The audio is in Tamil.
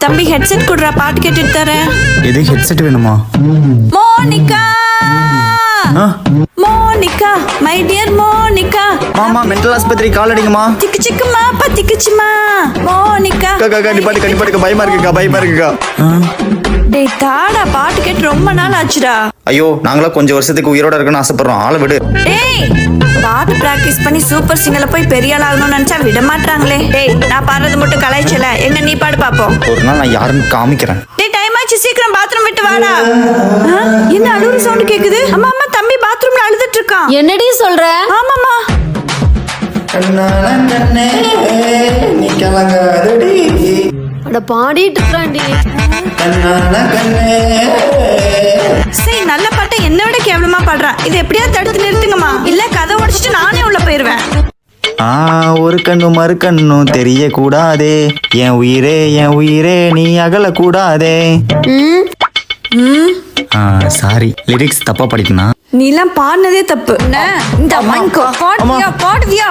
தம்பி ஹெட்செட் குடுறா, பாட்டு கேட்டுட்டு தரேன். எது ஹெட்செட் வேணுமா? Monica Monica my dear Monica. மாமா மென்டல் ஆஸ்பத்திரி கால் அடிங்கம்மா. திக்கு சிக்குமா பத்திக்குச்சுமா மோனிகா. கண்டிப்பாட்டு பயமா இருக்குக்கா. டேய் தாடா, பாட்டு கேட்டு ரொம்ப நாள் ஆச்சுடா. ஐயோ, நாங்களா கொஞ்சம் வருஷத்துக்கு உயிரோட இருக்குன்னு ஆசைப்படுறோம், ஆளை விடு. டேய் பாட்டு பிராக்டிஸ் பண்ணி சூப்பர் சிங்கர்ல போய் பெரிய ஆள் ஆகணும்னு நினைச்சா விட மாட்டாங்களே. டேய் நான் பாடுறது மட்டும் கலாய்ச்சல, எங்க நீ பாடு பாப்போம். ஒரு நாள் நான் யாருன்னு காமிக்கிறேன். டேய் டைம் ஆச்சு, சீக்கிரம் பாத்ரூம் விட்டு வாடா. என்ன அழுகுற சவுண்ட் கேக்குது? அம்மா அம்மா தம்பி பாத்ரூம்ல அழுதுட்டு இருக்கான். என்னடி சொல்ற? ஆமாமா. நீ கலங்காதடி. அட பாடிட்டு இருக்கான்டி. சரி நல்ல பாட்டை என்ன விட கேவலமா பாடுறான். இது எப்படியா தடுத்து நிறுத்துங்கம்மா, இல்ல கதை உடைச்சிட்டு நானே உள்ள போயிருவேன். ஒரு கண்ணும் மறு கண்ணும் தெரிய கூடாதே, என் உயிரே நீ அகல கூடாதே. சாரி, லிரிக்ஸ் தப்பா படிக்கணும். நீ எல்லாம் பாடினதே தப்பு. இந்த பாடுவியா?